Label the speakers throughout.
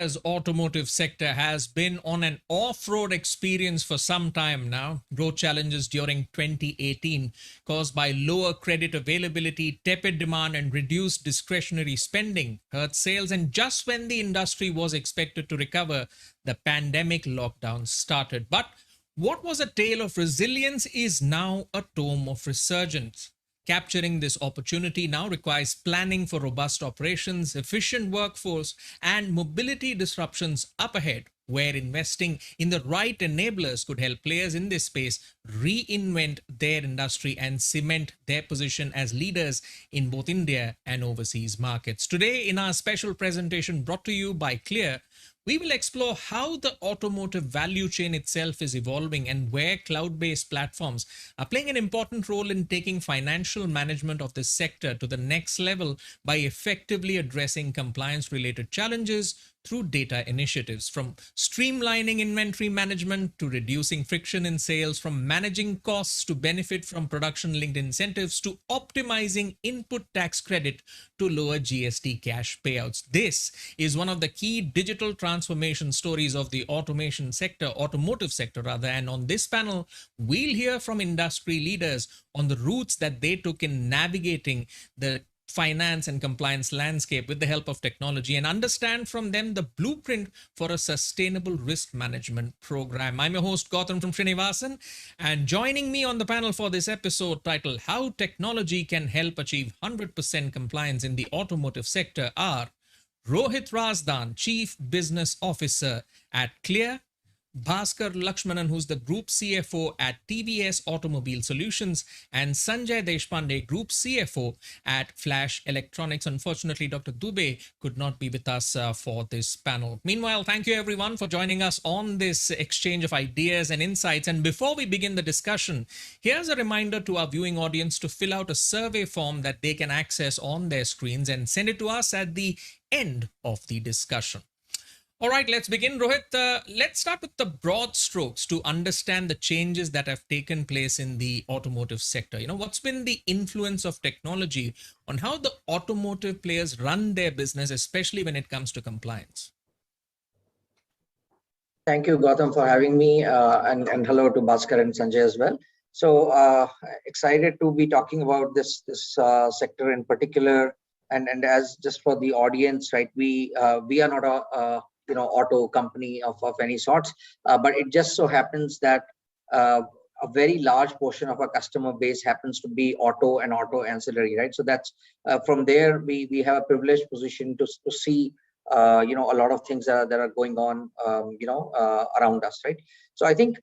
Speaker 1: As automotive sector has been on an off-road experience for some time now. Growth challenges during 2018 caused by lower credit availability, tepid demand and reduced discretionary spending hurt sales, and just when the industry was expected to recover, the pandemic lockdown started. But what was a tale of resilience is now a tome of resurgence. Capturing this opportunity now requires planning for robust operations, efficient workforce, and mobility disruptions up ahead, where investing in the right enablers could help players in this space reinvent their industry and cement their position as leaders in both India and overseas markets. Today, in our special presentation brought to you by Clear, we will explore how the automotive value chain itself is evolving and where cloud based platforms are playing an important role in taking financial management of this sector to the next level by effectively addressing compliance related challenges through data initiatives, from streamlining inventory management to reducing friction in sales, from managing costs to benefit from production linked incentives to optimizing input tax credit to lower GST cash payouts. This is one of the key digital transformation stories of the automotive sector rather. And on this panel, we'll hear from industry leaders on the routes that they took in navigating the finance and compliance landscape with the help of technology and understand from them the blueprint for a sustainable risk management program. I'm your host Gautam from Srinivasan, and joining me on the panel for this episode titled How Technology Can Help Achieve 100% Compliance in the Automotive Sector are Rohit Razdan, Chief Business Officer at Clear; Baskar Lakshmanan, who's the Group CFO at TVS Automobile Solutions; and Sanjay Deshpande, Group CFO at Flash Electronics. Unfortunately, Dr. Dubey could not be with us for this panel. Meanwhile, thank you everyone for joining us on this exchange of ideas and insights. And before we begin the discussion, here's a reminder to our viewing audience to fill out a survey form that they can access on their screens and send it to us at the end of the discussion. All right, let's begin. Rohit, let's start with the broad strokes to understand the changes that have taken place in the automotive sector. What's been the influence of technology on how the automotive players run their business, especially when it comes to compliance?
Speaker 2: Thank you, Gautam, for having me, and hello to Baskar and Sanjay as well. So excited to be talking about this sector in particular, and as just for the audience, right? We are not a auto company of any sorts, but it just so happens that a very large portion of our customer base happens to be auto and auto ancillary, right? So that's from there we have a privileged position to see a lot of things that are going on around us, right? So I think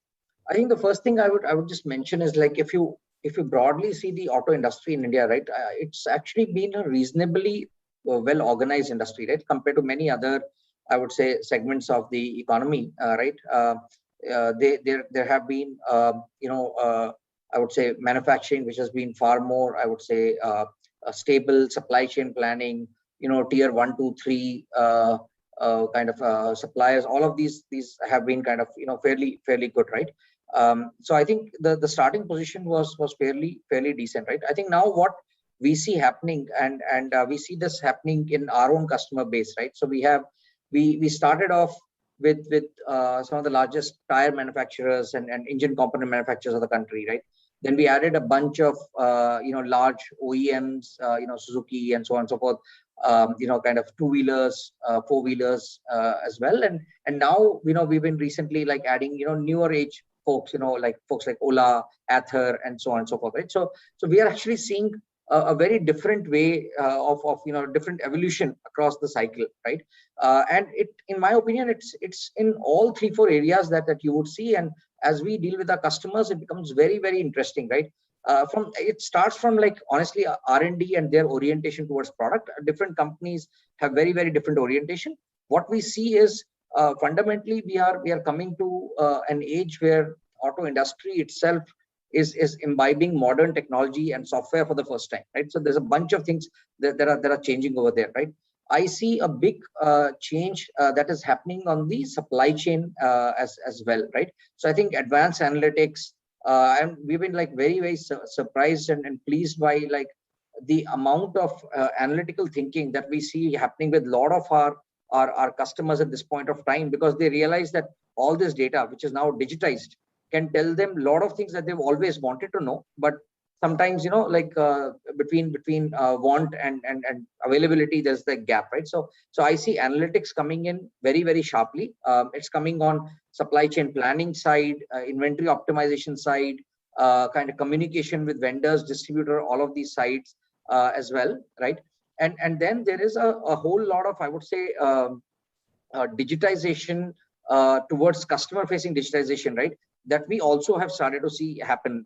Speaker 2: the first thing I would just mention is, like, if you broadly see the auto industry in India, right, it's actually been a reasonably well organized industry, right, compared to many other, I would say, segments of the economy, right? There have been I would say manufacturing, which has been far more, I would say, a stable supply chain planning, tier 1, 2, 3 kind of suppliers. All of these have been kind of fairly good, right? So I think the starting position was fairly decent, right? I think now what we see happening, and we see this happening in our own customer base, right? So we started off with some of the largest tire manufacturers and engine component manufacturers of the country, right? Then we added a bunch of large OEMs, Suzuki and so on and so forth, kind of two-wheelers, four-wheelers as well, and now we've been recently like adding newer age folks, like folks like Ola, Adhere, and so on and so forth, right? So we are actually seeing a very different way of different evolution across the cycle, right? And it, in my opinion, it's in all 3-4 areas that you would see, and as we deal with our customers, it becomes very interesting, right? It starts from, like, honestly, R&D and their orientation towards product. Different companies have very different orientation. What we see is fundamentally we are coming to an age where auto industry itself is imbibing modern technology and software for the first time, right? So there's a bunch of things that are changing over there, right? I see a big change that is happening on the supply chain as well, right? So I think advanced analytics, and we've been like very surprised and pleased by like the amount of analytical thinking that we see happening with a lot of our our customers at this point of time, because they realize that all this data, which is now digitized, can tell them a lot of things that they've always wanted to know. But sometimes, like between want and availability, there's the gap, right? So I see analytics coming in very, very sharply. It's coming on supply chain planning side, inventory optimization side, kind of communication with vendors, distributor, all of these sides as well, right? And then there is a whole lot of, I would say, digitization towards customer facing digitization, right? That we also have started to see happen,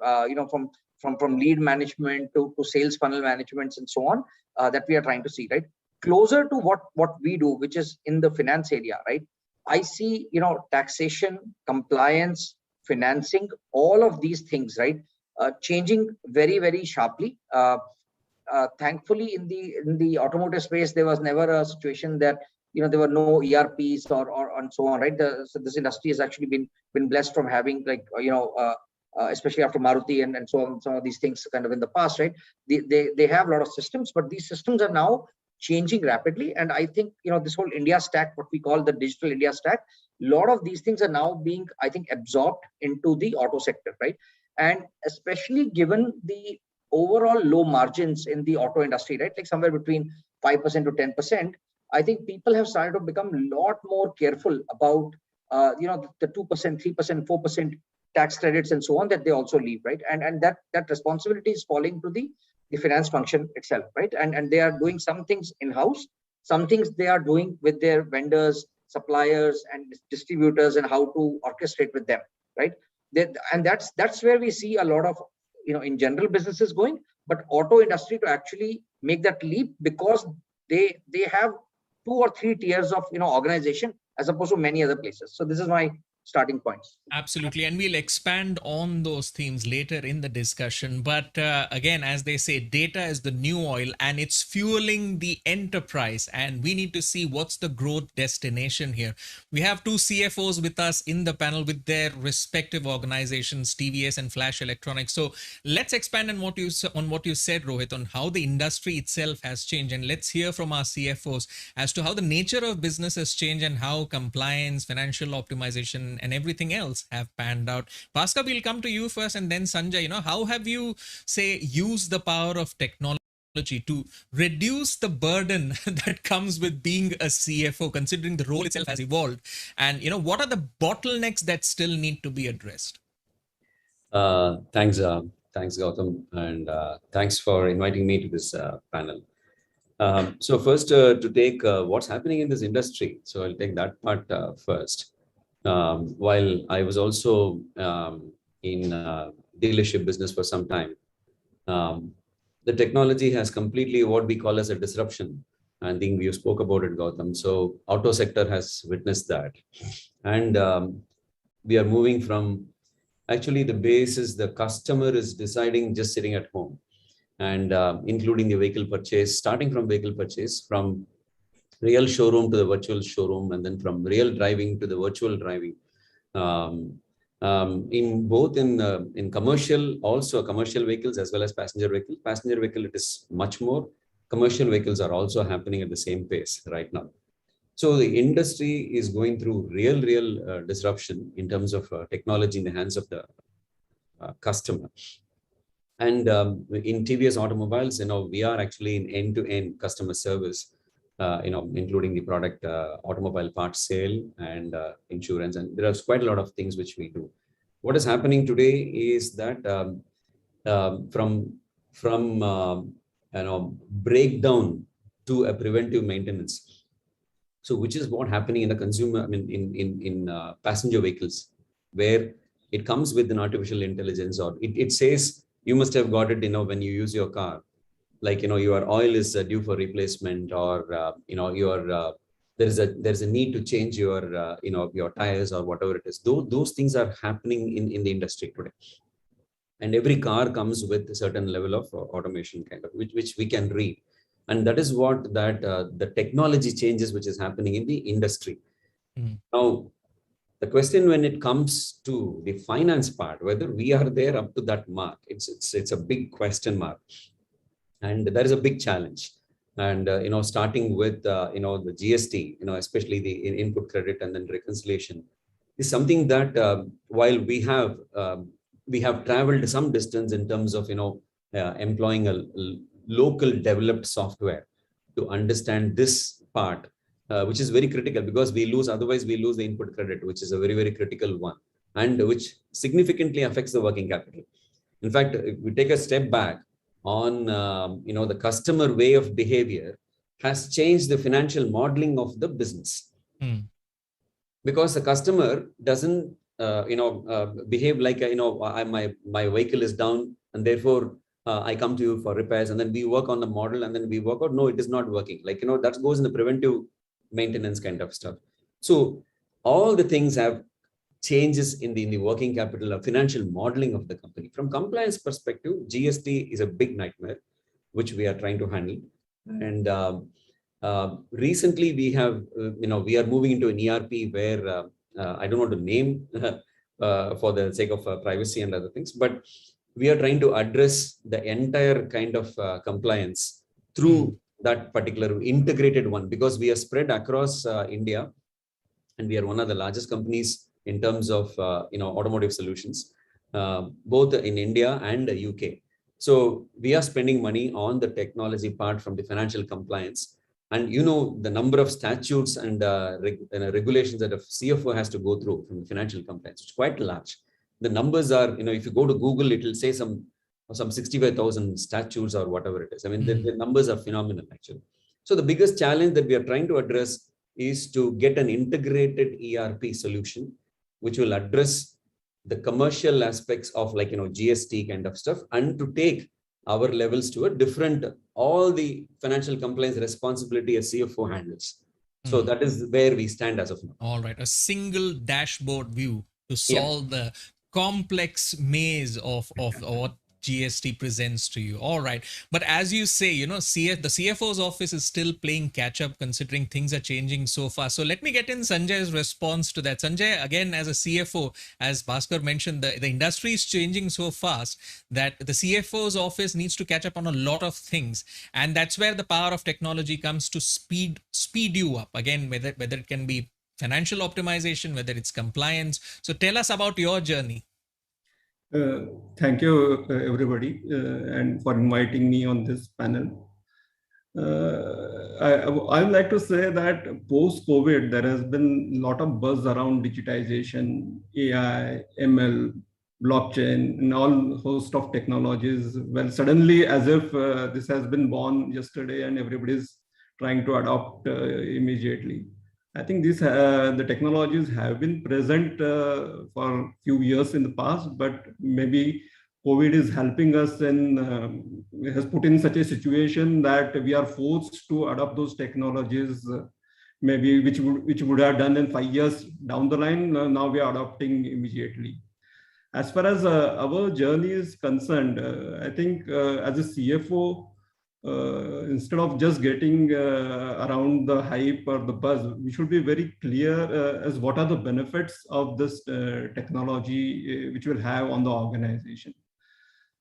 Speaker 2: from lead management to sales funnel management and so on, that we are trying to see, right? Closer to what we do, which is in the finance area, right? I see, taxation, compliance, financing, all of these things, right? Changing very, very sharply. Thankfully, in the automotive space, there was never a situation that there were no ERPs or and so on, right? So this industry has actually been blessed from having, like, especially after Maruti and so on, some of these things kind of in the past, right? They have a lot of systems, but these systems are now changing rapidly. And I think, this whole India stack, what we call the digital India stack, a lot of these things are now being, I think, absorbed into the auto sector, right? And especially given the overall low margins in the auto industry, right? Like somewhere between 5% to 10%. I think people have started to become a lot more careful about, the 2%, 3%, 4% tax credits and so on that they also leave, right? And that responsibility is falling to the finance function itself, right? And they are doing some things in-house, some things they are doing with their vendors, suppliers, and distributors, and how to orchestrate with them, right? And that's where we see a lot of, in general businesses going, but auto industry to actually make that leap, because they have 2 or 3 tiers of organization as opposed to many other places. So this is my starting points.
Speaker 1: Absolutely. And we'll expand on those themes later in the discussion. But again, as they say, data is the new oil and it's fueling the enterprise. And we need to see what's the growth destination here. We have 2 CFOs with us in the panel with their respective organizations, TVS and Flash Electronics. So let's expand on what you said, Rohit, on how the industry itself has changed. And let's hear from our CFOs as to how the nature of business has changed and how compliance, financial optimization, and everything else have panned out. Baskar, we'll come to you first, and then Sanjay, how have you, say, used the power of technology to reduce the burden that comes with being a CFO, considering the role itself has evolved? And, what are the bottlenecks that still need to be addressed?
Speaker 3: Thanks, Gautam, and thanks for inviting me to this panel. So first, to take what's happening in this industry. So I'll take that part first. While I was also in dealership business for some time, the technology has completely what we call as a disruption. I think you spoke about it, Gautam. So auto sector has witnessed that. And we are moving from, actually the base is the customer is deciding just sitting at home, and including the vehicle purchase, starting from vehicle purchase, from real showroom to the virtual showroom, and then from real driving to the virtual driving. In both in commercial, also commercial vehicles as well as passenger vehicle. Passenger vehicle, it is much more. Commercial vehicles are also happening at the same pace right now. So the industry is going through real disruption in terms of technology in the hands of the customer. And in TVS Automobiles, we are actually in end-to-end customer service. Including the product, automobile parts sale, and insurance, and there are quite a lot of things which we do. What is happening today is that from breakdown to a preventive maintenance. So, which is what happening in the consumer, in passenger vehicles, where it comes with an artificial intelligence, or it says you must have got it, when you use your car. Like, your oil is due for replacement, or there's a need to change your your tires or whatever it is. Those things are happening in the industry today, and every car comes with a certain level of automation, kind of which we can read, and that is what the technology changes which is happening in the industry. Now, the question when it comes to the finance part, whether we are there up to that mark, it's a big question mark. And there is a big challenge. And starting with the GST, especially the input credit and then reconciliation, is something that while we have traveled some distance in terms of employing a local developed software to understand this part, which is very critical, because otherwise we lose the input credit, which is a very, very critical one, and which significantly affects the working capital. In fact, if we take a step back on the customer way of behavior has changed the financial modeling of the business. Because the customer doesn't behave like my vehicle is down and therefore I come to you for repairs, and then we work on the model and then we work out, no, it is not working. That goes in the preventive maintenance kind of stuff. So all the things have changes in the working capital or financial modeling of the company. From compliance perspective, GST is a big nightmare, which we are trying to handle. And recently we have, we are moving into an ERP where I don't want to name for the sake of privacy and other things, but we are trying to address the entire kind of compliance through that particular integrated one, because we are spread across India, and we are one of the largest companies in terms of automotive solutions, both in India and the UK. So we are spending money on the technology part from the financial compliance. And the number of statutes and regulations that a CFO has to go through from the financial compliance, it's quite large. The numbers are, if you go to Google, it will say some 65,000 statutes or whatever it is. I mean, the numbers are phenomenal, actually. So the biggest challenge that we are trying to address is to get an integrated ERP solution, which will address the commercial aspects of GST kind of stuff, and to take our levels to a different, all the financial compliance responsibility a CFO handles. So that is where we stand as of now.
Speaker 1: All right. A single dashboard view to solve the complex maze of what GST presents to you. All right. But as you say, the CFO's office is still playing catch up, considering things are changing so fast. So let me get in Sanjay's response to that. Sanjay, again, as a CFO, as Baskar mentioned, the industry is changing so fast that the CFO's office needs to catch up on a lot of things. And that's where the power of technology comes to speed you up. Again, whether it can be financial optimization, whether it's compliance. So tell us about your journey.
Speaker 4: Thank you, everybody, and for inviting me on this panel. I would like to say that post-COVID, there has been a lot of buzz around digitization, AI, ML, blockchain, and all host of technologies. Well, suddenly, as if this has been born yesterday and everybody's trying to adopt immediately. I think the technologies have been present for a few years in the past, but maybe COVID is helping us and has put in such a situation that we are forced to adopt those technologies, maybe which would have done in 5 years down the line. Now we are adopting immediately. As far as our journey is concerned, I think as a CFO, instead of just getting around the hype or the buzz, we should be very clear as what are the benefits of this technology which will have on the organization.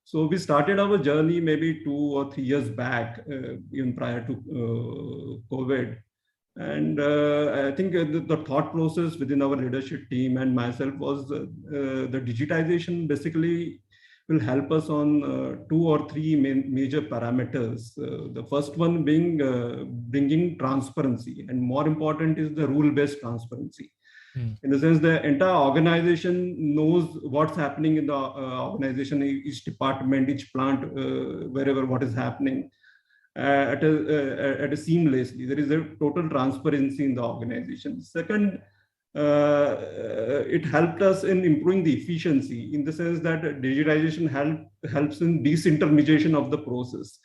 Speaker 4: So we started our journey maybe 2 or 3 years back, even prior to COVID. And I think the thought process within our leadership team and myself was the digitization basically will help us on 2 or 3 major parameters. The first one being bringing transparency, and more important is the rule-based transparency. In the sense, the entire organization knows what's happening in the organization, each department, each plant, wherever what is happening at a seamlessly. There is a total transparency in the organization. Second, it helped us in improving the efficiency, in the sense that digitization helps in disintermediation of the process.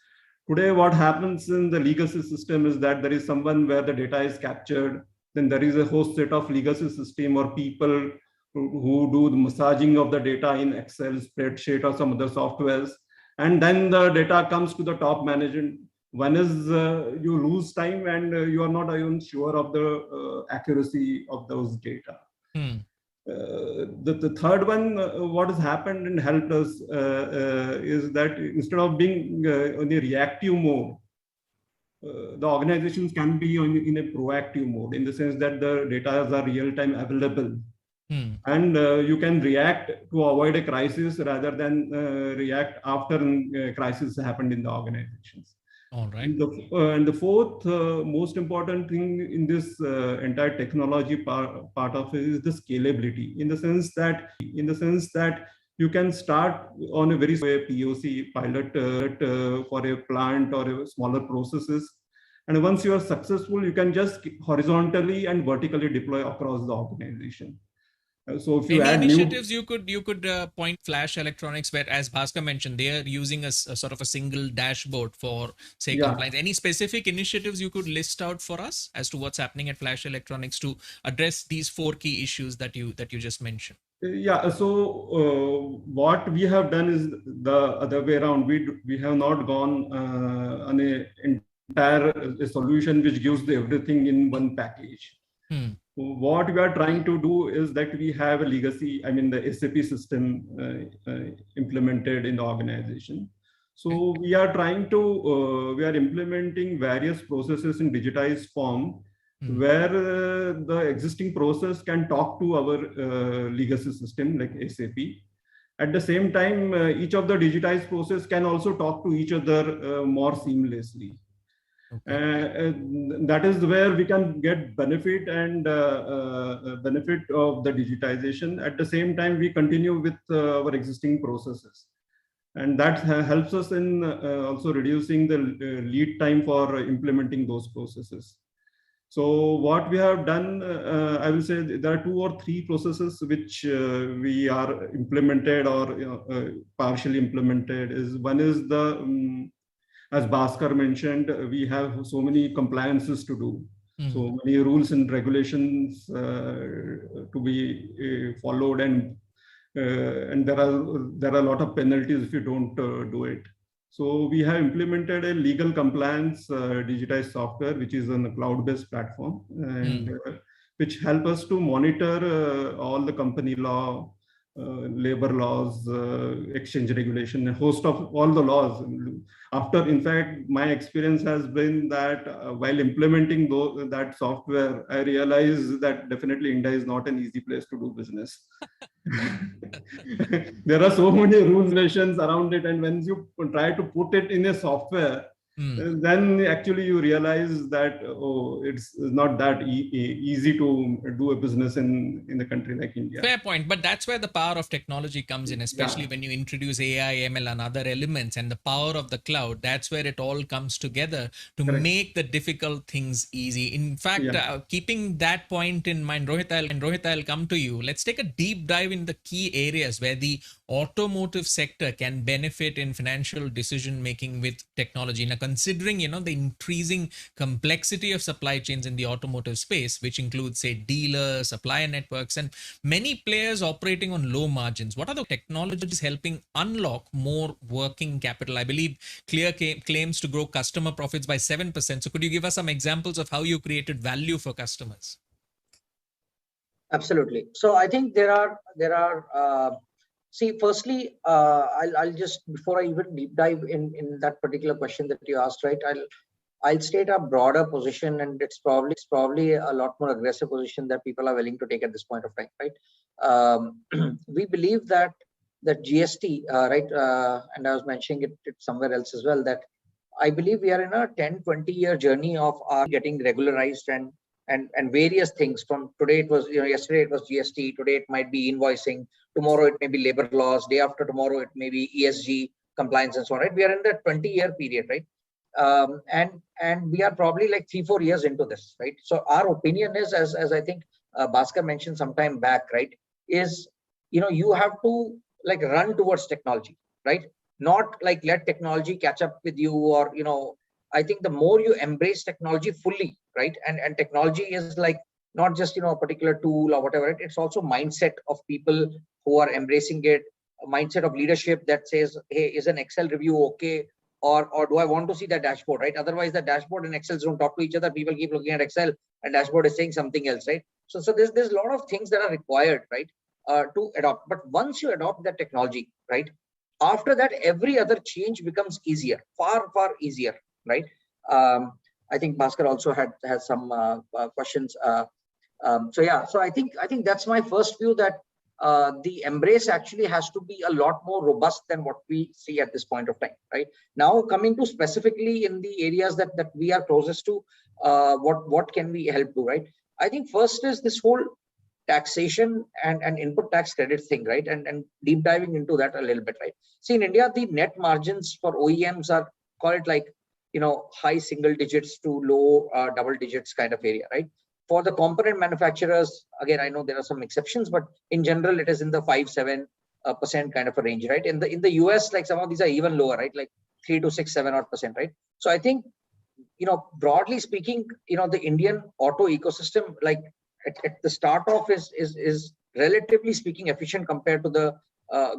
Speaker 4: Today, what happens in the legacy system is that there is someone where the data is captured, then there is a whole set of legacy system or people who do the massaging of the data in Excel, spreadsheet, or some other softwares. And then the data comes to the top management. One is you lose time and you are not even sure of the accuracy of those data. The third one, what has happened and helped us is that instead of being in a reactive mode, the organizations can be in a proactive mode, in the sense that the data are real-time available. And you can react to avoid a crisis rather than react after a crisis happened in the organizations.
Speaker 1: All right.
Speaker 4: And the fourth most important thing in this entire technology part of it is the scalability, in the sense that you can start on a very POC pilot for a plant or a smaller processes. And once you are successful, you can just horizontally and vertically deploy across the organization. So if you
Speaker 1: any initiatives you could point Flash Electronics, where, as Baskar mentioned, they are using a sort of a single dashboard for, say, compliance. Any specific initiatives you could list out for us as to what's happening at Flash Electronics to address these 4 key issues that you just mentioned?
Speaker 4: Yeah. So what we have done is the other way around. We have not gone on a entire solution which gives everything in one package. What we are trying to do is that we have a legacy, the SAP system implemented in the organization. So we are trying to, we are implementing various processes in digitized form, where the existing process can talk to our legacy system like SAP. At the same time, each of the digitized process can also talk to each other more seamlessly. That is where we can get benefit of the digitization. At the same time, we continue with our existing processes, and that helps us in also reducing the lead time for implementing those processes. So what we have done, I will say there are 2 or 3 processes which we are implemented or partially implemented. One is the as Baskar mentioned, we have so many compliances to do, so many rules and regulations to be followed, and there are a lot of penalties if you don't do it. So we have implemented a legal compliance digitized software, which is on a cloud-based platform, and which help us to monitor all the company law, labor laws, exchange regulation, a host of all the laws. In fact, my experience has been that while implementing that software, I realized that definitely India is not an easy place to do business. There are so many rules and regulations around it, and when you try to put it in a software, then actually you realize that it's not that easy to do a business in a country like India.
Speaker 1: Fair point, but that's where the power of technology comes in, especially when you introduce AI, ML, and other elements, and the power of the cloud. That's where it all comes together to make the difficult things easy. In fact, keeping that point in mind, Rohit, I'll come to you. Let's take a deep dive in the key areas where the automotive sector can benefit in financial decision making with technology. Now, considering the increasing complexity of supply chains in the automotive space, which includes, say, dealers, supplier networks, and many players operating on low margins, what are the technologies helping unlock more working capital? I believe Clear claims to grow customer profits by 7%. So could you give us some examples of how you created value for customers?
Speaker 2: Absolutely. So I think there are see, firstly, I'll just, before I even deep dive in that particular question that you asked, right, I'll state a broader position, and it's probably a lot more aggressive position that people are willing to take at this point of time, right? We believe that GST, right, and I was mentioning it somewhere else as well, that I believe we are in a 10-20 year journey of our getting regularized and various things. From today it was, yesterday it was GST, today it might be invoicing, tomorrow it may be labor laws, day after tomorrow it may be ESG compliance and so on, right? We are in that 20-year period, right? And we are probably like 3-4 years into this, right? So our opinion is, as I think Baskar mentioned some time back, right, is, you have to like run towards technology, right? Not like let technology catch up with you, or, I think the more you embrace technology fully, right? And technology is like not just, a particular tool or whatever, right? It's also mindset of people who are embracing it, a mindset of leadership that says, hey, is an Excel review okay? Or do I want to see that dashboard, right? Otherwise the dashboard and Excel don't talk to each other. People keep looking at Excel and dashboard is saying something else, right? So there's a lot of things that are required, right, to adopt. But once you adopt that technology, right, after that, every other change becomes easier, far easier, right? I think Baskar also has some questions. So I think that's my first view, that the embrace actually has to be a lot more robust than what we see at this point of time. Right now, coming to specifically in the areas that we are closest to, what can we help do? Right. I think first is this whole taxation and input tax credit thing, right? And deep diving into that a little bit, right? See, in India, the net margins for OEMs are, call it like, high single digits to low double digits kind of area, right? For the component manufacturers, again, I know there are some exceptions, but in general, it is in the 5-7% kind of a range, right? In the US, like some of these are even lower, right? Like 3 to 6, 7% right? So I think, broadly speaking, the Indian auto ecosystem, like at the start off, is relatively speaking efficient compared to the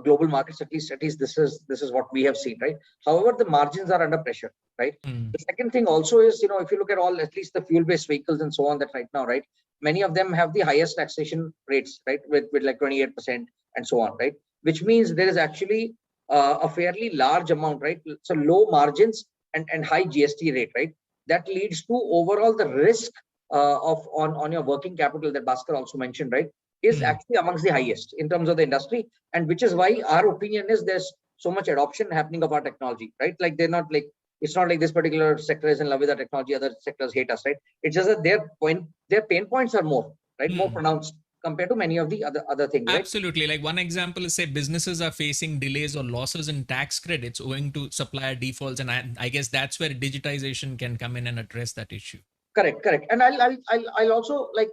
Speaker 2: global markets. At least this is what we have seen, right? However, the margins are under pressure, right? The second thing also is, if you look at all, at least the fuel-based vehicles and so on, that right now, right, many of them have the highest taxation rates, right, with like 28% and so on, right? Which means there is actually a fairly large amount, right? So low margins and high GST rate, right? That leads to overall the risk on your working capital that Baskar also mentioned, right, is actually amongst the highest in terms of the industry, and which is why our opinion is there's so much adoption happening of our technology, right? Like it's not like this particular sector is in love with our technology, other sectors hate us, right? It's just that their pain points are more, right, more pronounced compared to many of the other things, right?
Speaker 1: Absolutely. Like one example is, say, businesses are facing delays or losses in tax credits owing to supplier defaults, and I guess that's where digitization can come in and address that issue.
Speaker 2: Correct. And I'll also like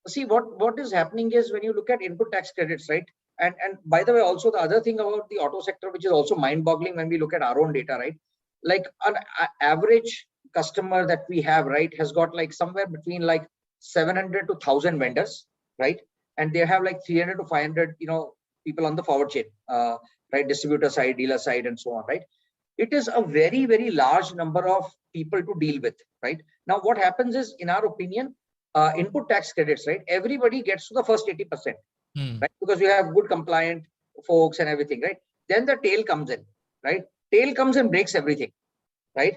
Speaker 2: see what is happening is when you look at input tax credits, right? And by the way, also the other thing about the auto sector, which is also mind-boggling when we look at our own data, right? Like an average customer that we have, right, has got like somewhere between like 700 to 1,000 vendors, right? And they have like 300 to 500, people on the forward chain, right? Distributor side, dealer side, and so on, right? It is a very, very large number of people to deal with, right? Now, what happens is, in our opinion, input tax credits, right? Everybody gets to the first 80%, right? Because we have good compliant folks and everything, right? Then the tail comes in, right? Tail comes and breaks everything, right?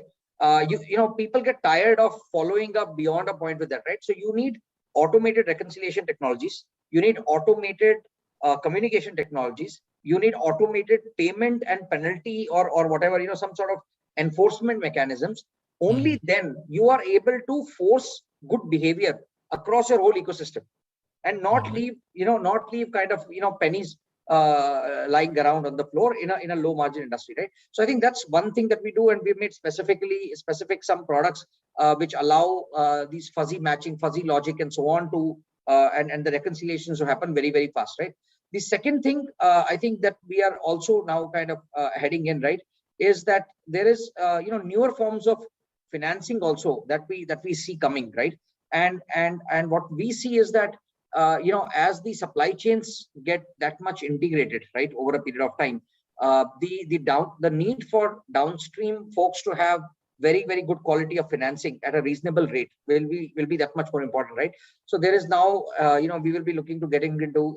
Speaker 2: People get tired of following up beyond a point with that, right? So you need automated reconciliation technologies. You need automated communication technologies. You need automated payment and penalty or whatever, some sort of enforcement mechanisms. Only then you are able to force good behavior across your whole ecosystem and not leave kind of, pennies lying around on the floor in a low margin industry, right? So I think that's one thing that we do, and we've made specific some products which allow these fuzzy matching, fuzzy logic, and so on to and the reconciliations to happen very, very fast, right? The second thing I think that we are also now kind of heading in, right, is that there is newer forms of financing also that we see coming, right? And what we see is that as the supply chains get that much integrated, right, over a period of time, the need for downstream folks to have very, very good quality of financing at a reasonable rate will be that much more important, right? So there is now, we will be looking to getting into,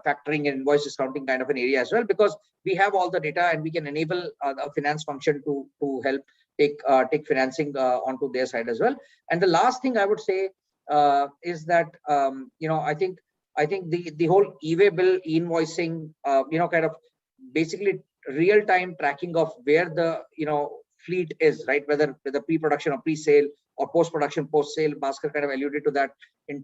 Speaker 2: factoring and invoice discounting kind of an area as well, because we have all the data and we can enable a finance function to help take financing onto their side as well. And the last thing I would say is that, I think the whole e-way bill invoicing, kind of basically real-time tracking of where the, fleet is, right? Whether pre-production or pre-sale or post-production, post-sale. Baskar kind of alluded to that in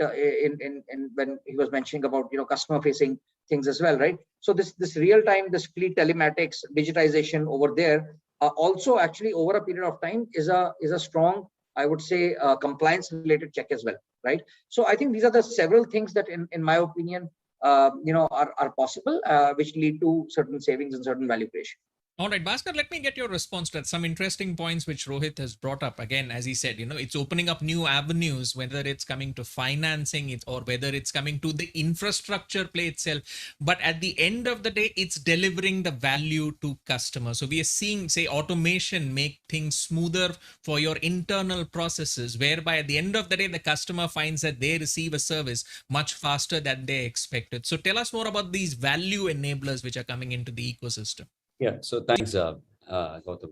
Speaker 2: when he was mentioning about, customer-facing things as well, right? So this real-time, this fleet telematics, digitization over there, also actually over a period of time is a strong, I would say, compliance-related check as well, right? So I think these are the several things that, in my opinion, are possible, which lead to certain savings and certain value creation.
Speaker 1: All right, Baskar, let me get your response to some interesting points which Rohit has brought up. Again, as he said, it's opening up new avenues, whether it's coming to financing it or whether it's coming to the infrastructure play itself. But at the end of the day, it's delivering the value to customers. So we are seeing, say, automation make things smoother for your internal processes, whereby at the end of the day, the customer finds that they receive a service much faster than they expected. So tell us more about these value enablers which are coming into the ecosystem.
Speaker 3: Yeah, so thanks, Gautam.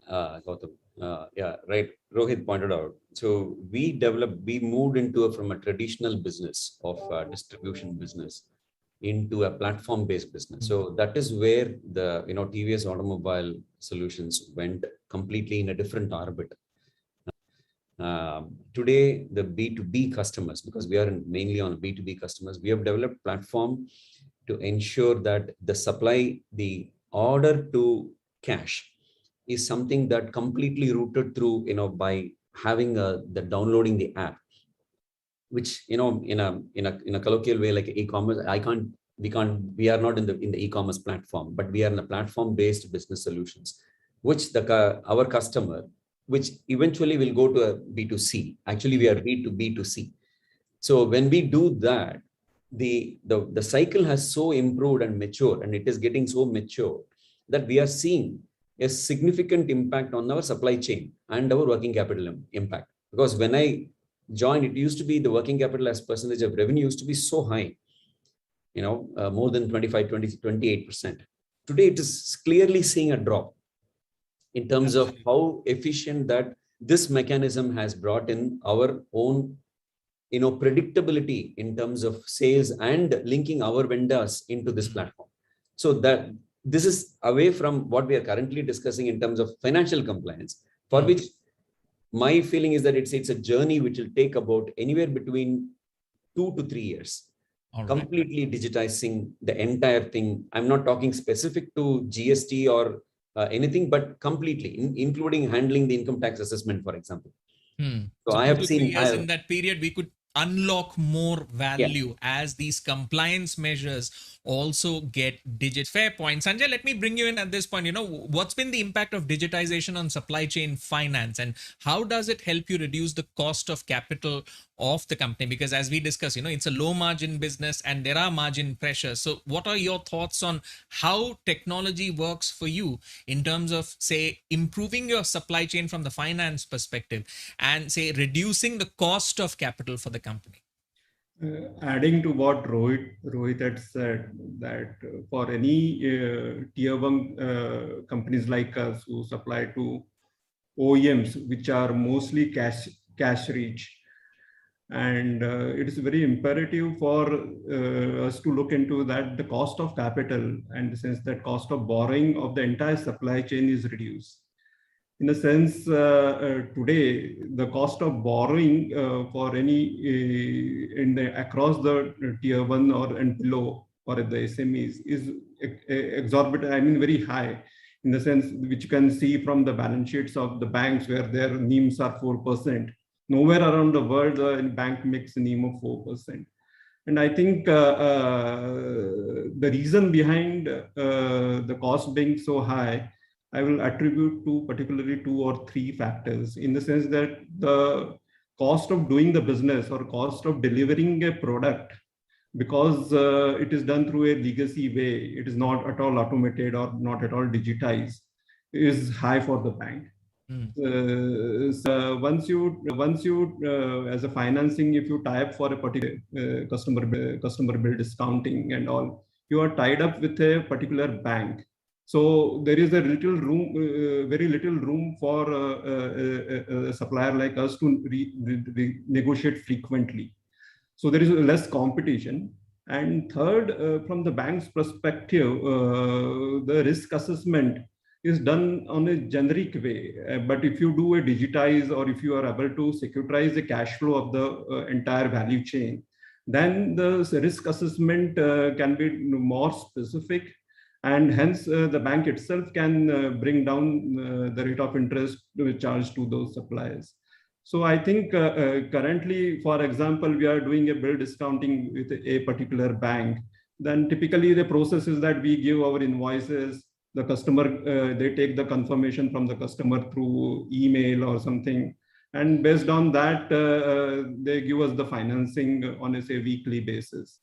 Speaker 3: Yeah, right. Rohit pointed out. So we moved from a traditional business of distribution business into a platform-based business. So that is where the TVS Automobile Solutions went completely in a different orbit. Today, the B2B customers, because we are mainly on B2B customers, we have developed platform to ensure that the order to cash is something that completely rooted through, by having the downloading the app, which, in a colloquial way, like e-commerce, we are not in the e-commerce platform, but we are in a platform-based business solutions, which our customer, which eventually will go to a B2C. Actually, we are B2B2C. So when we do that, the cycle has so improved and matured, and it is getting so mature that we are seeing a significant impact on our supply chain and our working capital impact. Because when I joined, it used to be the working capital as percentage of revenue used to be so high, more than 25, 20, 28%. Today, it is clearly seeing a drop in terms of how efficient that this mechanism has brought in our own predictability in terms of sales and linking our vendors into this platform. So that this is away from what we are currently discussing in terms of financial compliance, for which my feeling is that it's a journey which will take about anywhere between 2 to 3 years. Completely digitizing the entire thing. I'm not talking specific to GST or anything, but completely, including handling the income tax assessment, for example.
Speaker 1: So I have seen in that period, we could unlock more value as these compliance measures also get digit. Fair point. Sanjay, let me bring you in at this point. What's been the impact of digitization on supply chain finance, and how does it help you reduce the cost of capital of the company? Because as we discussed, it's a low margin business and there are margin pressures. So what are your thoughts on how technology works for you in terms of, say, improving your supply chain from the finance perspective and, say, reducing the cost of capital for the company?
Speaker 4: Adding to what Rohit had said, that for any tier one companies like us who supply to OEMs, which are mostly cash rich, and it is very imperative for us to look into that the cost of capital, and the sense that cost of borrowing of the entire supply chain is reduced. In a sense, today, the cost of borrowing for any across the tier one and below, or the SMEs, is exorbitant. I mean, very high, in the sense which you can see from the balance sheets of the banks, where their NIMs are 4%. Nowhere around the world the bank makes a NIM of 4%. And I think the reason behind the cost being so high, I will attribute to particularly 2 or 3 factors, in the sense that the cost of doing the business or cost of delivering a product, because it is done through a legacy way, it is not at all automated or not at all digitized, is high for the bank. So once you as a financing, if you tie up for a particular customer bill discounting and all, you are tied up with a particular bank. So there is very little room for a supplier like us to negotiate frequently. So there is less competition. And third, from the bank's perspective, the risk assessment is done on a generic way. But if you do a digitize, or if you are able to securitize the cash flow of the entire value chain, then the risk assessment can be more specific. And hence, the bank itself can bring down the rate of interest charged to those suppliers. So I think currently, for example, we are doing a bill discounting with a particular bank. Then typically the process is that we give our invoices, the customer, they take the confirmation from the customer through email or something. And based on that, they give us the financing on a, say, weekly basis.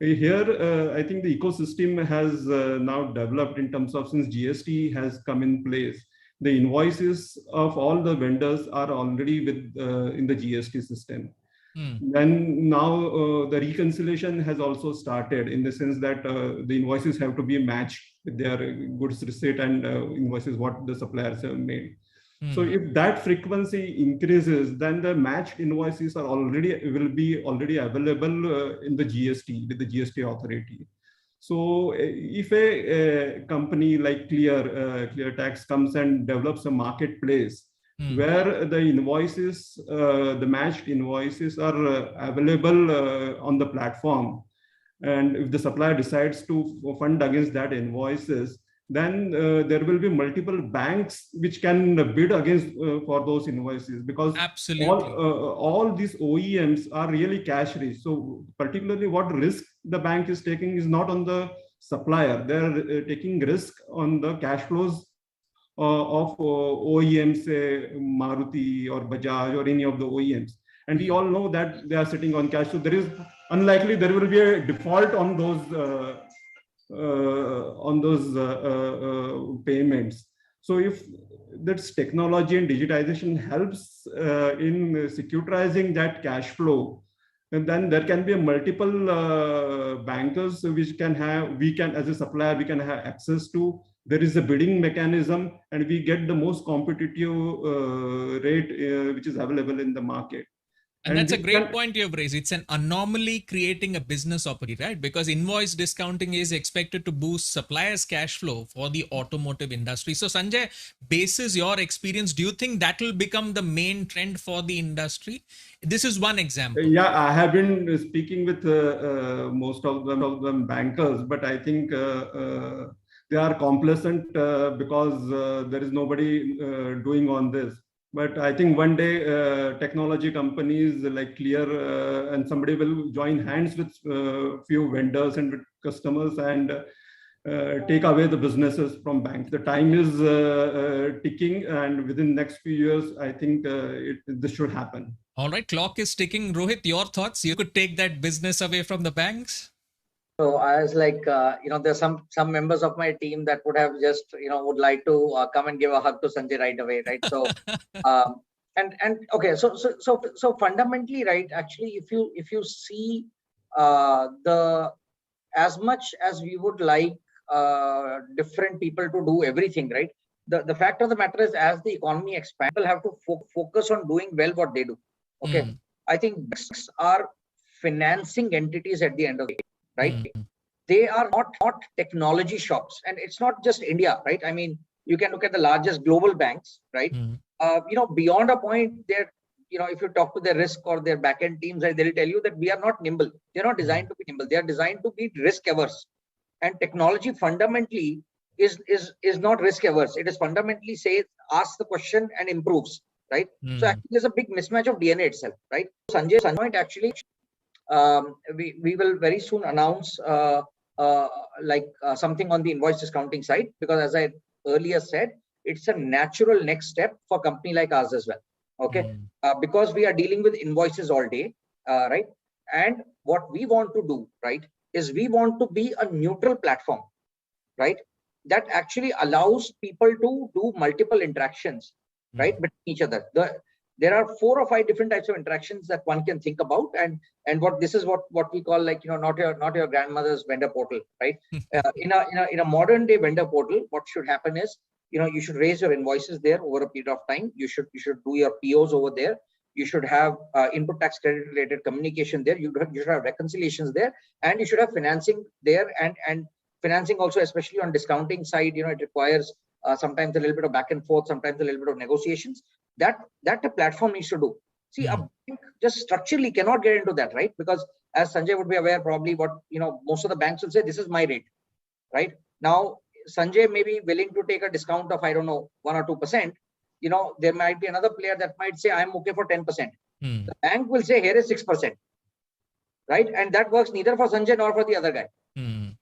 Speaker 4: Here, I think the ecosystem has now developed in terms of, since GST has come in place, the invoices of all the vendors are already in the GST system. Then now the reconciliation has also started, in the sense that the invoices have to be matched with their goods receipt and invoices what the suppliers have made. So if that frequency increases, then the matched invoices will be already available in the GST with the GST authority. So if a company like Clear Tax comes and develops a marketplace where the invoices, the matched invoices are available on the platform, and if the supplier decides to fund against that invoices, then there will be multiple banks which can bid against for those invoices, because all these OEMs are really cash rich. So particularly what risk the bank is taking is not on the supplier. They're taking risk on the cash flows of OEMs, say Maruti or Bajaj or any of the OEMs. And we all know that they are sitting on cash. So there is unlikely there will be a default on those payments. So if this technology and digitization helps in securitizing that cash flow, and then there can be a multiple bankers which we can as a supplier, we can have access to. There is a bidding mechanism, and we get the most competitive rate which is available in the market.
Speaker 1: And that's a great point you have raised. It's an anomaly creating a business opportunity, right? Because invoice discounting is expected to boost suppliers' cash flow for the automotive industry. So Sanjay, basis your experience, do you think that will become the main trend for the industry? This is one example.
Speaker 4: Yeah, I have been speaking with most of them bankers, but I think they are complacent because there is nobody doing on this. But I think one day technology companies like Clear and somebody will join hands with few vendors and with customers and take away the businesses from banks. The time is ticking, and within the next few years, I think this should happen.
Speaker 1: All right, clock is ticking. Rohit, your thoughts? You could take that business away from the banks?
Speaker 2: So I was like, there's some members of my team that would have just, would like to come and give a hug to Sanjay right away, right? So, okay, so fundamentally, right? Actually, if you see as much as we would like different people to do everything, right? The fact of the matter is, as the economy expands, people have to focus on doing well what they do. Okay, I think banks are financing entities at the end of the day. Right? They are not technology shops, and it's not just India, right? I mean, you can look at the largest global banks, right? Beyond a point, they're, if you talk to their risk or their back-end teams, right, they'll tell you that we are not nimble. They're not designed to be nimble. They are designed to be risk averse. And technology fundamentally is not risk averse. It is fundamentally ask the question and improves, right? So actually, there's a big mismatch of DNA itself, right? Sanjay's point actually. We will very soon announce something on the invoice discounting side, because as I earlier said, it's a natural next step for a company like ours as well. Okay, because we are dealing with invoices all day, right? And what we want to do, right, is we want to be a neutral platform, right, that actually allows people to do multiple interactions, right, between each other. There are 4 or 5 different types of interactions that one can think about, and this is what we call, like, not your grandmother's vendor portal, right? In a modern day vendor portal, what should happen is, you should raise your invoices there over a period of time. You should do your POs over there. You should have input tax credit related communication there. You should have reconciliations there, and you should have financing there, and financing also, especially on discounting side, it requires sometimes a little bit of back and forth, sometimes a little bit of negotiations. That the platform needs to do. See, a bank just structurally cannot get into that, right? Because as Sanjay would be aware, probably what, most of the banks will say, this is my rate, right? Now, Sanjay may be willing to take a discount of, I don't know, 1 or 2%. There might be another player that might say, I'm okay for 10%. The bank will say, here is 6%, right? And that works neither for Sanjay nor for the other guy. And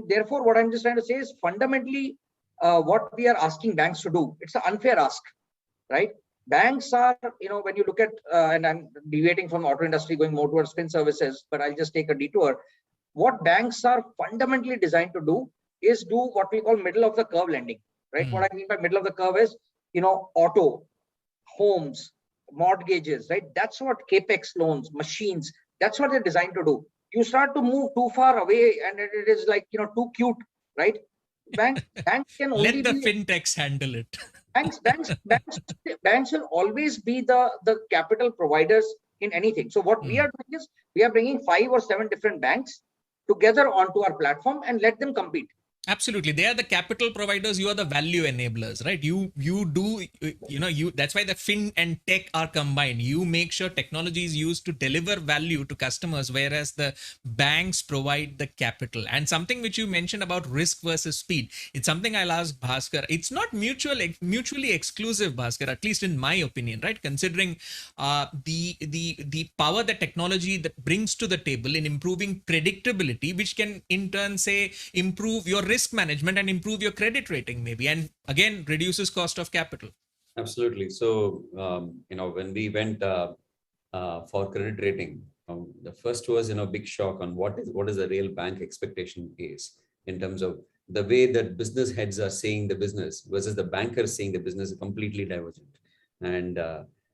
Speaker 2: therefore, what I'm just trying to say is, fundamentally, what we are asking banks to do, it's an unfair ask, right? Banks are, when you look at, and I'm deviating from the auto industry, going more towards fin services, but I'll just take a detour. What banks are fundamentally designed to do is do what we call middle of the curve lending, right? What I mean by middle of the curve is, auto, homes, mortgages, right? That's what capex loans, machines, that's what they're designed to do. You start to move too far away and it is like, too cute, right? banks can only
Speaker 1: Let the
Speaker 2: be
Speaker 1: fintechs handle it.
Speaker 2: banks will always be the capital providers in anything. So what we are doing is we are bringing 5 or 7 different banks together onto our platform and let them compete.
Speaker 1: Absolutely, they are the capital providers, you are the value enablers, right? You do, you, that's why the fin and tech are combined. You make sure technology is used to deliver value to customers, whereas the banks provide the capital. And something which you mentioned about risk versus speed, it's something I'll ask Baskar. It's not mutually exclusive, Baskar, at least in my opinion, right? Considering the power that technology that brings to the table in improving predictability, which can in turn say improve your risk management and improve your credit rating maybe, and again reduces cost of capital.
Speaker 3: Absolutely. So when we went for credit rating, the first was big shock on what is the real bank expectation is in terms of the way that business heads are seeing the business versus the bankers seeing the business completely divergent. And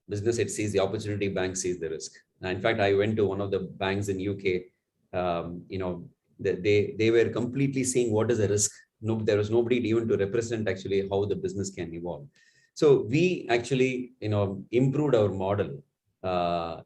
Speaker 3: business head sees the opportunity, bank sees the risk. And in fact, I went to one of the banks in UK. They were completely seeing what is the risk. No, there was nobody even to represent actually how the business can evolve. So we actually improved our model,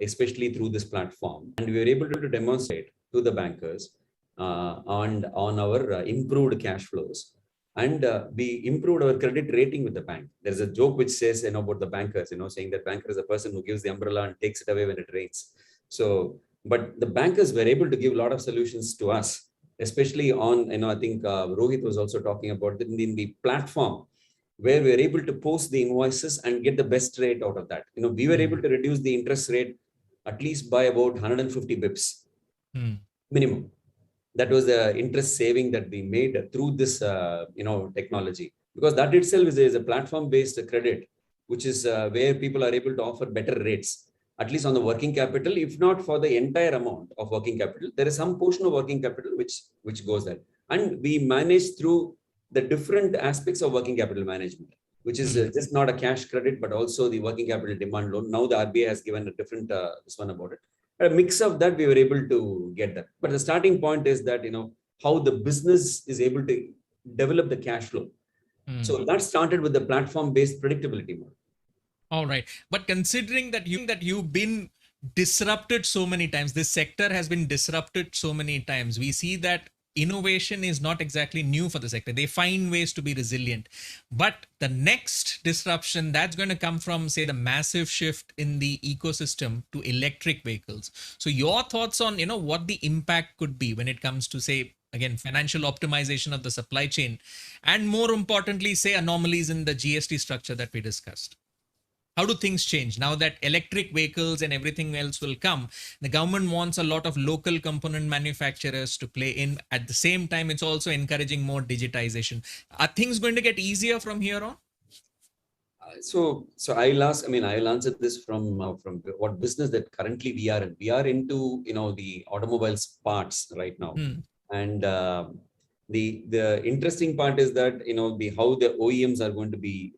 Speaker 3: especially through this platform, and we were able to demonstrate to the bankers on our improved cash flows. And we improved our credit rating with the bank. There's a joke which says about the bankers, saying that banker is a person who gives the umbrella and takes it away when it rains. So, but the bankers were able to give a lot of solutions to us, especially on, I think Rohit was also talking about in the platform, where we were able to post the invoices and get the best rate out of that. We were able to reduce the interest rate at least by about 150 bips minimum. That was the interest saving that we made through this, technology, because that itself is a platform-based credit, which is where people are able to offer better rates, at least on the working capital. If not for the entire amount of working capital, there is some portion of working capital which goes there, and we manage through the different aspects of working capital management, which is just not a cash credit, but also the working capital demand loan. Now the RBI has given a different this one about it. A mix of that, we were able to get that. But the starting point is that, how the business is able to develop the cash flow. So that started with the platform-based predictability model.
Speaker 1: All right. But considering that you've been disrupted so many times, this sector has been disrupted so many times, we see that innovation is not exactly new for the sector. They find ways to be resilient. But the next disruption that's going to come from, say, the massive shift in the ecosystem to electric vehicles. So your thoughts on, what the impact could be when it comes to, say, again, financial optimization of the supply chain, and more importantly, say, anomalies in the GST structure that we discussed. How do things change now that electric vehicles and everything else will come? The government wants a lot of local component manufacturers to play in. At the same time, it's also encouraging more digitization. Are things going to get easier from here on?
Speaker 3: So I'll answer this from what business that currently we are in. We are into, the automobiles parts right now. And the interesting part is that, how the OEMs are going to be,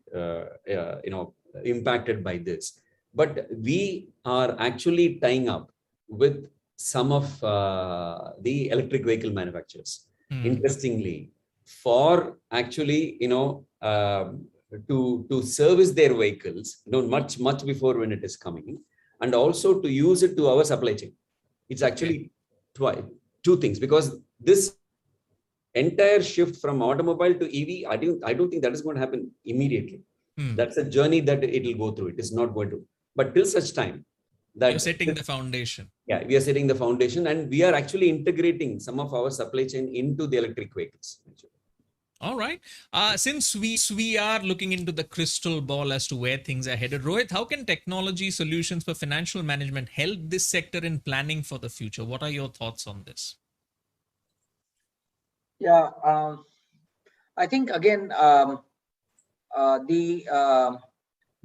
Speaker 3: impacted by this. But we are actually tying up with some of the electric vehicle manufacturers, interestingly, for actually, to service their vehicles, much before when it is coming, and also to use it to our supply chain. It's actually two things, because this entire shift from automobile to EV, I don't think that is going to happen immediately. That's a journey that it will go through. It is not going to. But till such time that
Speaker 1: you're setting the foundation.
Speaker 3: Yeah, we are setting the foundation, and we are actually integrating some of our supply chain into the electric vehicles.
Speaker 1: All right. Since we are looking into the crystal ball as to where things are headed, Rohit, how can technology solutions for financial management help this sector in planning for the future? What are your thoughts on this?
Speaker 2: Yeah, I think again,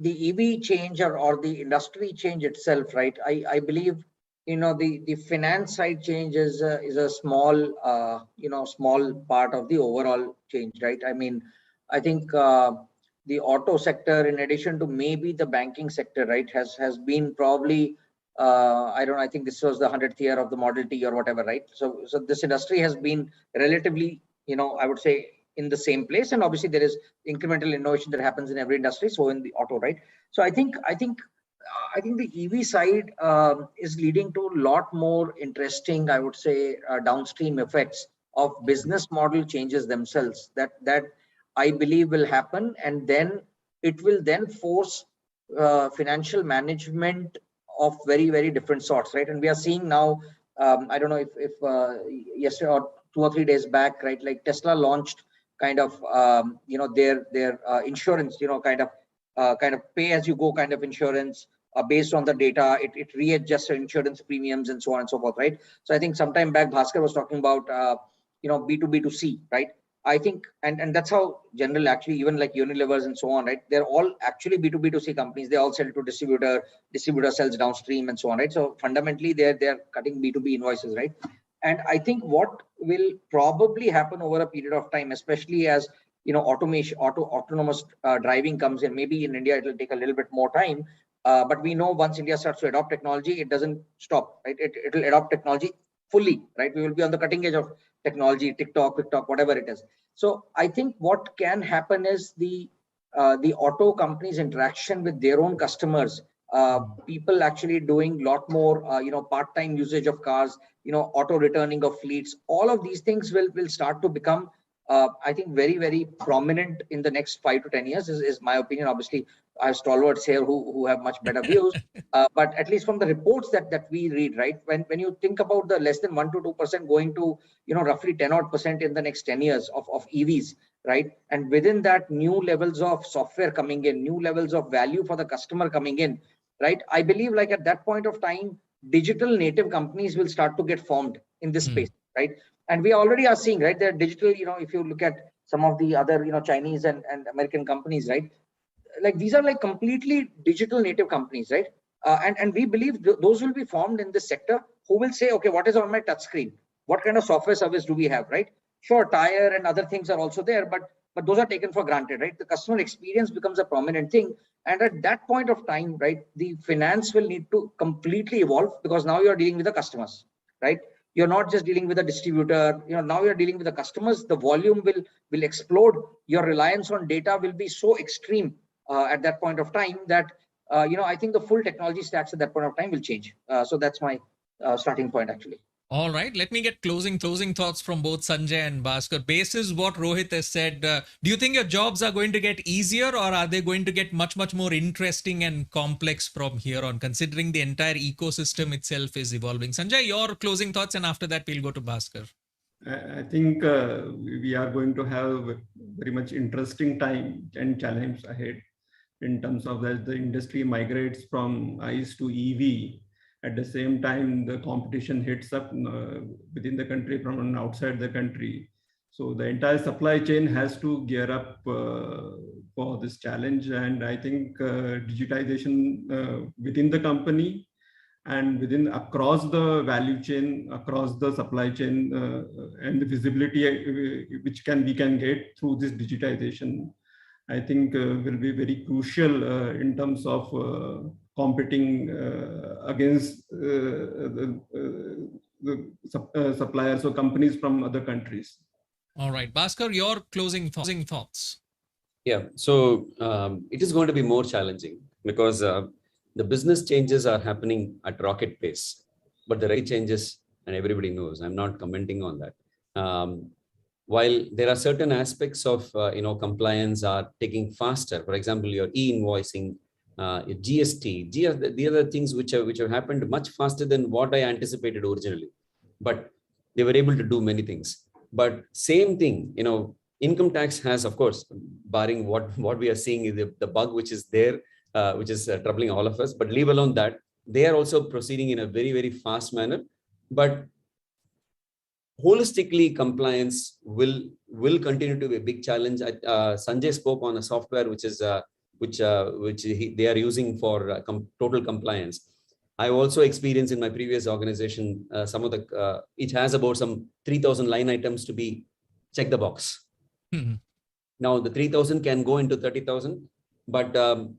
Speaker 2: the EV change or the industry change itself, right? I believe the finance side change is a small small part of the overall change, right? I mean, I think the auto sector, in addition to maybe the banking sector, right, has been probably I think this was the 100th year of the Model T or whatever, right? So this industry has been relatively, I would say, in the same place. And obviously there is incremental innovation that happens in every industry. So in the auto, right? So I think the EV side is leading to a lot more interesting, I would say, downstream effects of business model changes themselves that I believe will happen, and then it will then force financial management of very, very different sorts, right? And we are seeing now, I don't know if yesterday or 2 or 3 days back, right? Like Tesla launched kind of their insurance, kind of pay as you go kind of insurance. Based on the data, it readjusts insurance premiums and so on and so forth, right? So I think sometime back Baskar was talking about B2B2C, right? I think, and that's how general actually, even like Unilevers and so on, right? They're all actually B2B2C companies. They all sell to distributor sells downstream and so on, right? So fundamentally they're cutting B2B invoices, right? And I think what will probably happen over a period of time, especially as autonomous driving comes in, maybe in India, it will take a little bit more time. But we know once India starts to adopt technology, it doesn't stop, right? It will adopt technology fully, right? We will be on the cutting edge of technology, TikTok, whatever it is. So I think what can happen is the auto companies' interaction with their own customers, people actually doing a lot more, part-time usage of cars, auto returning of fleets. All of these things will start to become, I think, very, very prominent in the next 5 to 10 years, is my opinion. Obviously, I have stalwarts here who have much better views, but at least from the reports that we read, right? When you think about the less than 1 to 2% going to, roughly 10% in the next 10 years of EVs, right? And within that, new levels of software coming in, new levels of value for the customer coming in, right? I believe like at that point of time, digital native companies will start to get formed in this space, right? And we already are seeing, right, they're digital, if you look at some of the other, Chinese and American companies, right? Like these are like completely digital native companies, right? And we believe those will be formed in this sector, who will say, okay, what is on my touch screen? What kind of software service do we have, right? Sure, tire and other things are also there, but those are taken for granted, right? The customer experience becomes a prominent thing. And at that point of time, right, the finance will need to completely evolve, because now you're dealing with the customers, right? You're not just dealing with a distributor, now you're dealing with the customers. The volume will explode. Your reliance on data will be so extreme at that point of time that, I think the full technology stacks at that point of time will change. So that's my starting point, actually.
Speaker 1: All right, let me get closing thoughts from both Sanjay and Baskar. Basis what Rohit has said, do you think your jobs are going to get easier, or are they going to get much more interesting and complex from here on, considering the entire ecosystem itself is evolving? Sanjay, your closing thoughts, and after that we'll go to Baskar.
Speaker 4: I think we are going to have very much interesting time and challenge ahead in terms of as the industry migrates from ICE to EV. At the same time, the competition hits up within the country from outside the country. So the entire supply chain has to gear up for this challenge. And I think digitization within the company and across the value chain, across the supply chain, and the visibility which we can get through this digitization, I think will be very crucial in terms of competing against the suppliers or companies from other countries.
Speaker 1: All right, Baskar, your closing thoughts.
Speaker 3: Yeah, so it is going to be more challenging, because the business changes are happening at rocket pace, but the rate changes, and everybody knows, I'm not commenting on that. While there are certain aspects of compliance are taking faster, for example, your e-invoicing, your GST, the other things which have happened much faster than what I anticipated originally, but they were able to do many things. But same thing, income tax has, of course, barring what we are seeing is the bug which is there, which is troubling all of us. But leave alone that, they are also proceeding in a very, very fast manner. But holistically, compliance will continue to be a big challenge. Sanjay spoke on a software which is which they are using for total compliance. I also experienced in my previous organization, some of the, it has about some 3,000 line items to be check the box.
Speaker 1: Mm-hmm.
Speaker 3: Now the 3,000 can go into 30,000, but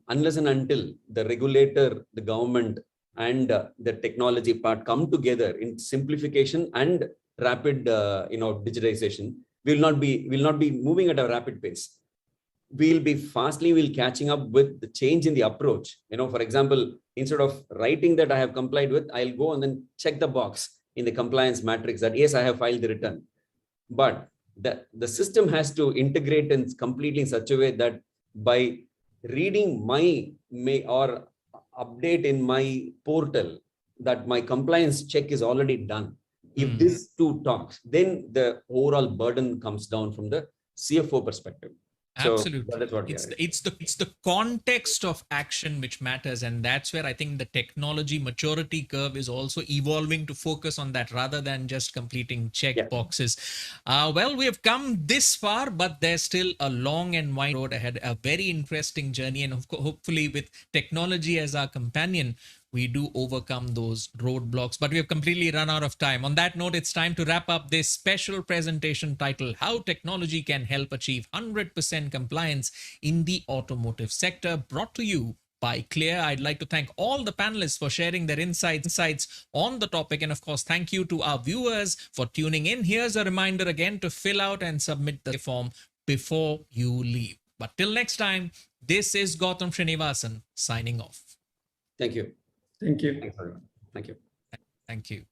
Speaker 3: unless and until the regulator, the government, and the technology part come together in simplification and rapid, digitization, will not be moving at a rapid pace. We'll catching up with the change in the approach. For example, instead of writing that I have complied with, I'll go and then check the box in the compliance matrix that yes, I have filed the return. But the system has to integrate and completely in such a way that by reading my or update in my portal that my compliance check is already done. If this two talks, then the overall burden comes down from the CFO perspective.
Speaker 1: Absolutely.
Speaker 3: So that is what
Speaker 1: it's the context of action which matters, and that's where I think the technology maturity curve is also evolving to focus on that rather than just completing check boxes. Well, we have come this far, but there's still a long and wide road ahead, a very interesting journey, and hopefully with technology as our companion, we do overcome those roadblocks, but we have completely run out of time. On that note, it's time to wrap up this special presentation titled How Technology Can Help Achieve 100% Compliance in the Automotive Sector, brought to you by Clear. I'd like to thank all the panelists for sharing their insights on the topic. And of course, thank you to our viewers for tuning in. Here's a reminder again to fill out and submit the form before you leave. But till next time, this is Gautam Srinivasan signing off.
Speaker 3: Thank you.
Speaker 4: Thank you.
Speaker 3: Thank you.
Speaker 1: Thank you.